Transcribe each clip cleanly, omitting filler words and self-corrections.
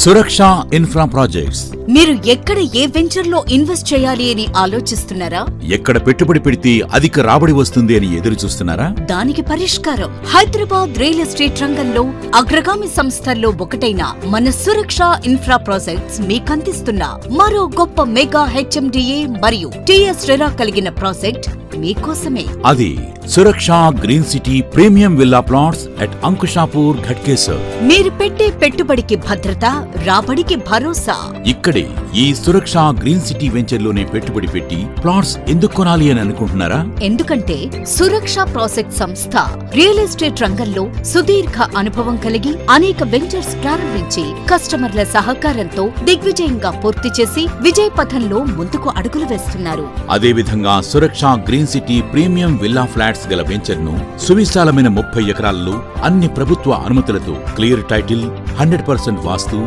సురక్ష infra projects. మీరు ఎక్కడ ఏ venture లో ఇన్వెస్ట్ చేయాలి అని ఆలోచిస్తున్నారా? ఎక్కడ పెట్టుబడి పెడితే అధిక రాబడి వస్తుంది అని ఎదురు చూస్తున్నారా? దానికి పరిష్కారం హైదరాబాద్ రియల్ ఎస్టేట్ రంగంలో అగ్రగామి సంస్థల్లో ఒకటైన మన సురక్ష ఇన్ఫ్రా ప్రాజెక్ట్స్ మీకందిస్తున్న మరో గొప్ప మెగా హెచ్ఎండిఏ మరియు టిఎస్ రెరా కలిగిన ప్రాజెక్ట్ మీకోసమే. అది Suraksha green city premium villa plots at Ankushapur Ghatkesar. మీరు పెట్టే పెట్టుబడికి భద్రత, రాబడికి భరోసా. ఇక్కడే ఈ సురక్ష గ్రీన్ సిటీ వెంచర్ లోనే పెట్టుబడి పెట్టి ప్లాట్స్ ఎందుకు కొనాలి అని అనుకుంటున్నారా? ఎందుకంటే సురక్ష ప్రాజెక్ట్ సంస్థ రియల్ ఎస్టేట్ రంగంలో సుదీర్ఘ అనుభవం కలిగి అనేక వెంచర్స్ ప్రారంభించి కస్టమర్ల సహకారంతో దిగ్విజయంగా పూర్తి చేసి విజయ పథంలో ముందుకు అడుగులు వేస్తున్నారు. అదేవిధంగా Suraksha green city premium villa flats గల వెంచర్ ను సువిశాలమైన 30 ఎకరాల్లో అన్ని ప్రభుత్వ అనుమతులతో clear title, 100% vastu,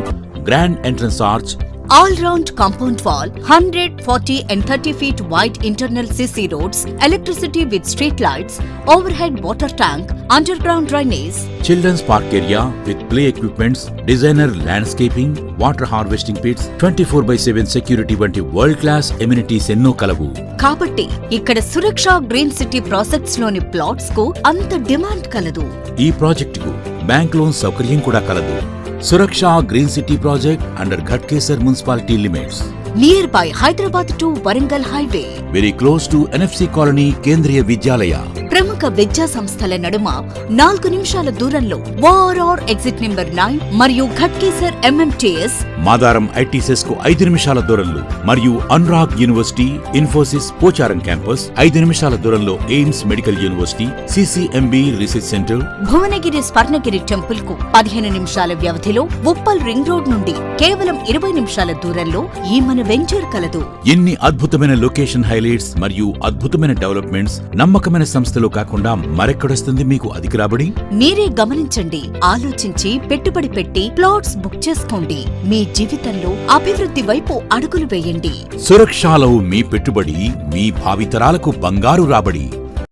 grand entrance arch, all-round compound wall, 100, 40 and 30 feet wide internal CC roads, electricity with street lights, overhead water tank, underground drainage, children's park area with play equipments, designer landscaping, water harvesting pits, 24/7 security వంటి world class amenities ఎన్నో కలవు. కాబట్టి ఇక్కడ సురక్ష green city projects లోని plots కు అంత demand కలదు. ఈ ప్రాజెక్టుకు బ్యాంక్ లోన్ సౌకర్యం కూడా కలదు. Suraksha green city project under Ghatkesar municipality limits. Nearby Hyderabad to Warangal highway. Very close to NFC colony Kendriya Vidyalaya. ప్రముఖ విద్యా సంస్థల నడుమ 4 నిమిషాల దూరంలో ఓఆర్ఆర్ ఎగ్జిట్ నెంబర్ 9 మరియు ఘట్కేసర్ ఎంఎంటీఎస్. మాదారం ఐటీసెస్ కు 5 నిమిషాల దూరంలో మరియు అనురాగ్ యూనివర్సిటీ, ఇన్ఫోసిస్ పోచారం క్యాంపస్ 5 నిమిషాల దూరంలో AIIMS medical university, CCMB research centre. Bhuvanagiri Swarnagiri temple కు 15 నిమిషాల వ్యవధిలో ఉప్పల్ రింగ్ రోడ్ నుండి కేవలం 20 నిమిషాల దూరంలో ఈ మన వెంచర్ కలదు. ఎన్ని అద్భుతమైన లొకేషన్ హైలైట్స్ మరియు అద్భుతమైన డెవలప్మెంట్స్ నమ్మకమైన సంస్థలో కాకుండా మరెక్కడొస్తుంది మీకు అధిక రాబడి? మీరే గమనించండి, ఆలోచించి పెట్టుబడి పెట్టి ప్లాట్స్ బుక్ చేసుకోండి. మీ జీవితంలో అభివృద్ధి వైపు అడుగులు వేయండి. సురక్షలో మీ పెట్టుబడి మీ భావితరాలకు బంగారు రాబడి.